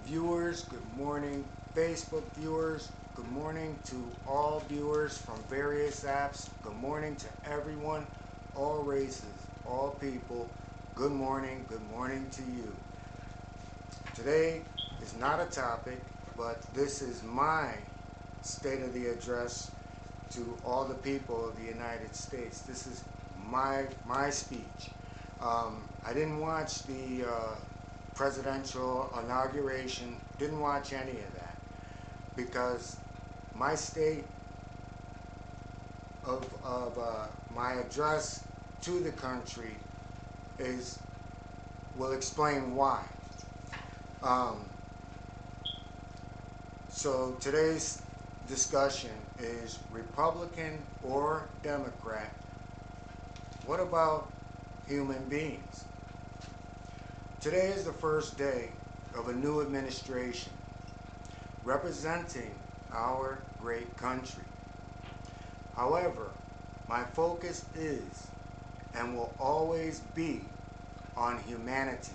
viewers, good morning Facebook viewers, good morning to all viewers from various apps, good morning to everyone, all races, all people, good morning to you. Today is not a topic, but this is my State of the Address to all the people of the United States. This is my speech. I didn't watch the presidential inauguration, didn't watch any of that, because my state of my address to the country will explain why. So today's discussion is Republican or Democrat. What about human beings? Today is the first day of a new administration representing our great country. However, my focus is and will always be on humanity,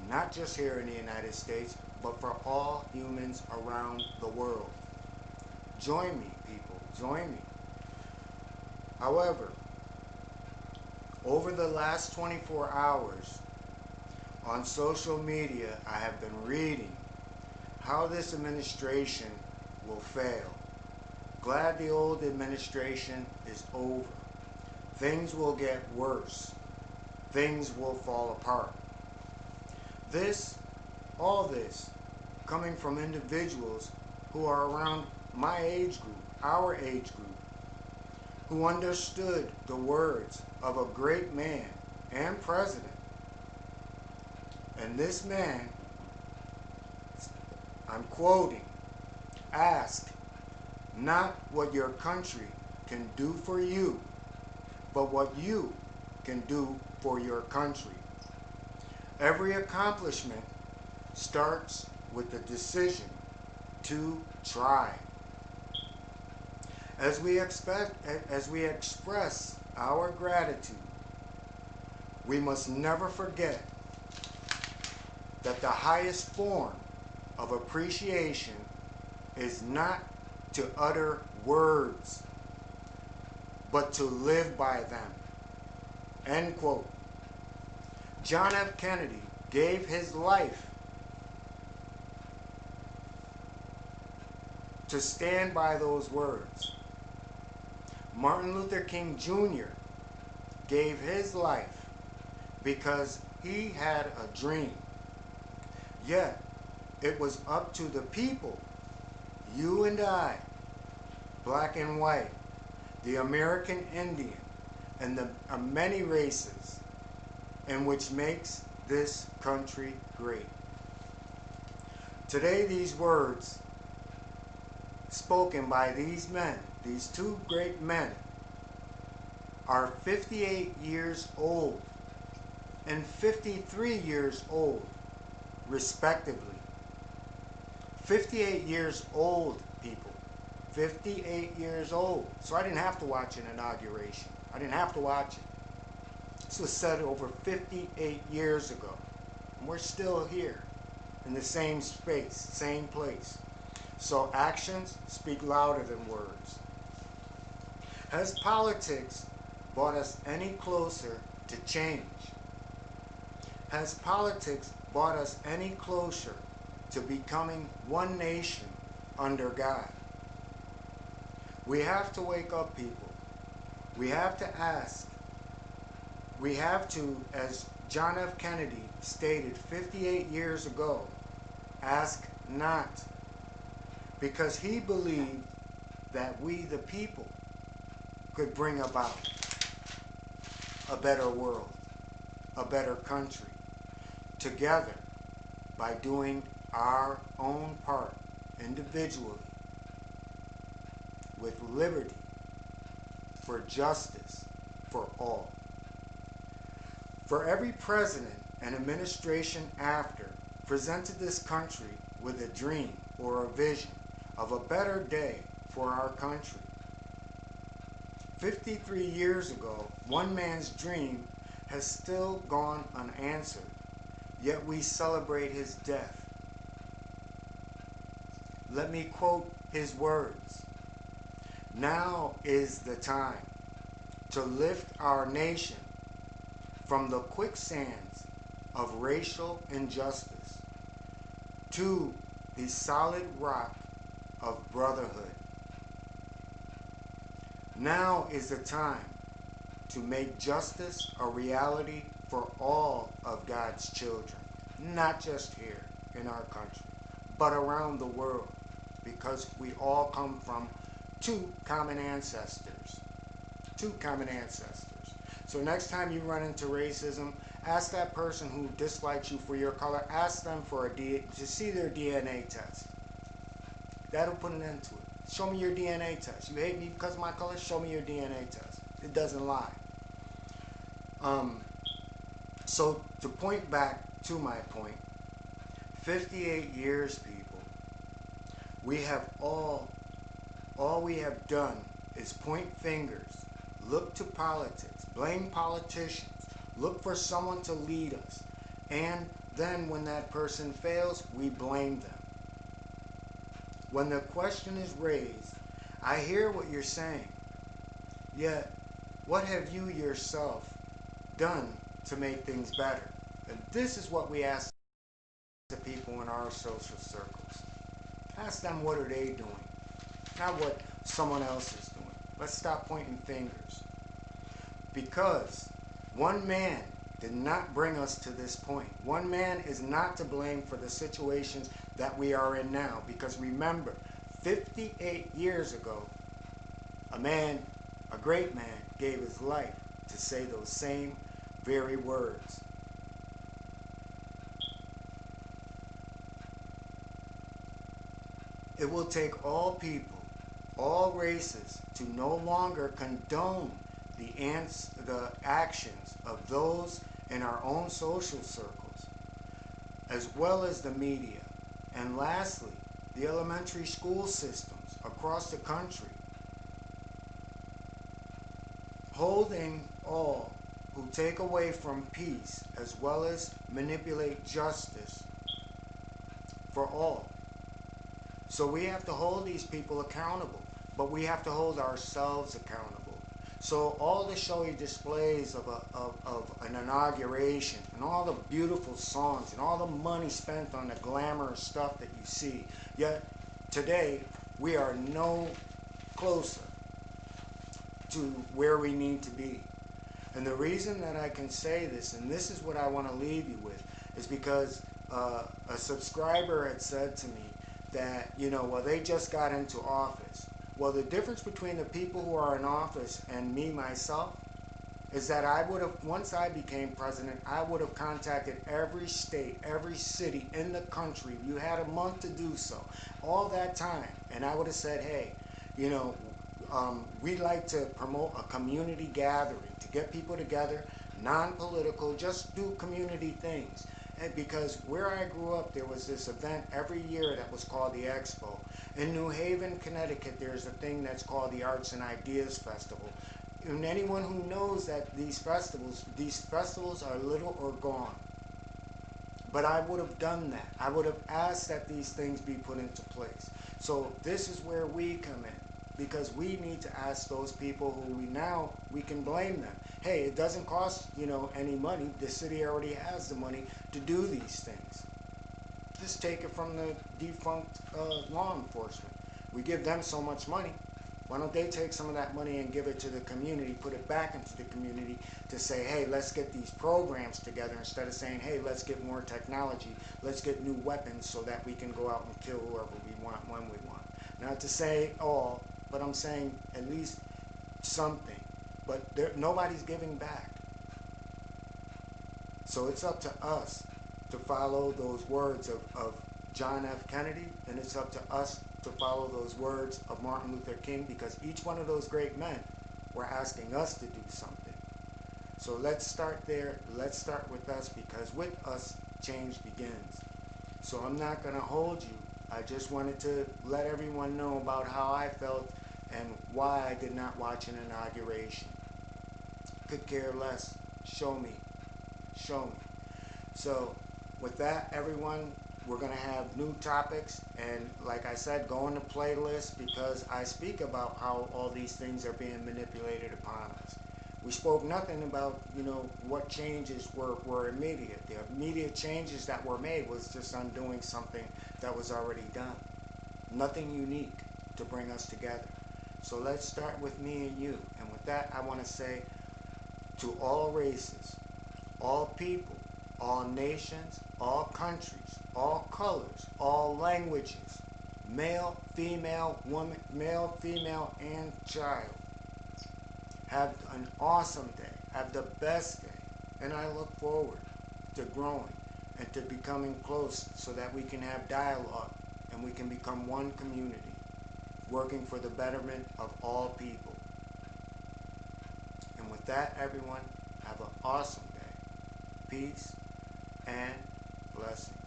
not just here in the United States, but for all humans around the world. Join me, people, join me. However, over the last 24 hours, on social media, I have been reading how this administration will fail. Glad the old administration is over. Things will get worse. Things will fall apart. All this, coming from individuals who are around my age group, our age group, who understood the words of a great man and president. And this man, I'm quoting, ask not what your country can do for you, but what you can do for your country. Every accomplishment starts with the decision to try. As we express our gratitude, we must never forget that the highest form of appreciation is not to utter words, but to live by them. End quote. John F. Kennedy gave his life to stand by those words. Martin Luther King Jr. gave his life because he had a dream. Yet, it was up to the people, you and I, black and white, the American Indian, and the many races, and which makes this country great. Today, these words spoken by these men, these two great men, are 58 years old and 53 years old, respectively. 58 years old, people. 58 years old. So I didn't have to watch an inauguration. I didn't have to watch it. This was said over 58 years ago. And we're still here in the same space, same place. So actions speak louder than words. Has politics brought us any closer to change? Has politics brought us any closer to becoming one nation under God? We have to wake up, people. We have to ask. We have to, as John F. Kennedy stated 58 years ago, ask not. Because he believed that we, the people, could bring about a better world, a better country, together by doing our own part individually with liberty, for justice, for all. For every president and administration after presented this country with a dream or a vision of a better day for our country. 53 years ago, one man's dream has still gone unanswered, yet we celebrate his death. Let me quote his words. Now is the time to lift our nation from the quicksands of racial injustice to the solid rock of brotherhood. Now is the time to make justice a reality for all of God's children, not just here in our country, but around the world, because we all come from two common ancestors. Two common ancestors. So next time you run into racism, ask that person who dislikes you for your color, ask them for to see their DNA test. That'll put an end to it. Show me your DNA test. You hate me because of my color? Show me your DNA test. It doesn't lie. So to point back to my point, 58 years, people, we have all we have done is point fingers, look to politics, blame politicians, look for someone to lead us, and then when that person fails, we blame them. When the question is raised, I hear what you're saying, yet what have you yourself done to make things better? And this is what we ask the people in our social circles. Ask them, what are they doing, not what someone else is doing. Let's stop pointing fingers. Because one man did not bring us to this point. One man is not to blame for the situations that we are in now. Because remember, 58 years ago, a man, a great man, gave his life to say those same very words. It will take all people, all races, to no longer condone the actions of those in our own social circles, as well as the media. And lastly, the elementary school systems across the country, holding all who take away from peace as well as manipulate justice for all. So we have to hold these people accountable, but we have to hold ourselves accountable. So all the showy displays of an inauguration and all the beautiful songs and all the money spent on the glamorous stuff that you see, yet today we are no closer to where we need to be. And the reason that I can say this, and this is what I want to leave you with, is because a subscriber had said to me that, well, they just got into office. Well, the difference between the people who are in office and me, myself, is that I would have, once I became president, I would have contacted every state, every city in the country. You had a month to do so. All that time. And I would have said, hey, we'd like to promote a community gathering to get people together, non-political, just do community things. And because where I grew up, there was this event every year that was called the Expo. In New Haven, Connecticut, there's a thing that's called the Arts and Ideas Festival. And anyone who knows that these festivals are little or gone. But I would have done that. I would have asked that these things be put into place. So this is where we come in. Because we need to ask those people who we can blame them. Hey, it doesn't cost, any money. The city already has the money to do these things. Just take it from the defunct law enforcement. We give them so much money. Why don't they take some of that money and give it to the community, put it back into the community to say, hey, let's get these programs together instead of saying, hey, let's get more technology. Let's get new weapons so that we can go out and kill whoever we want when we want. Not to say all, but I'm saying at least something. But nobody's giving back. So it's up to us to follow those words of John F. Kennedy, and it's up to us to follow those words of Martin Luther King, because each one of those great men were asking us to do something. So let's start there. Let's start with us, because with us, change begins. So I'm not going to hold you. I just wanted to let everyone know about how I felt and why I did not watch an inauguration. Could care less. Show me. Show me. So with that, everyone, We're going to have new topics, and like I said, go in the playlist because I speak about how all these things are being manipulated upon us. We spoke nothing about, what changes were immediate. The immediate changes that were made was just undoing something that was already done. Nothing unique to bring us together. So let's start with me and you. And with that, I want to say to all races, all people, all nations, all countries, all colors, all languages, male, female, woman, male, female, and child. Have an awesome day. Have the best day. And I look forward to growing and to becoming close so that we can have dialogue and we can become one community, working for the betterment of all people. And with that, everyone, have an awesome day. Peace and blessings.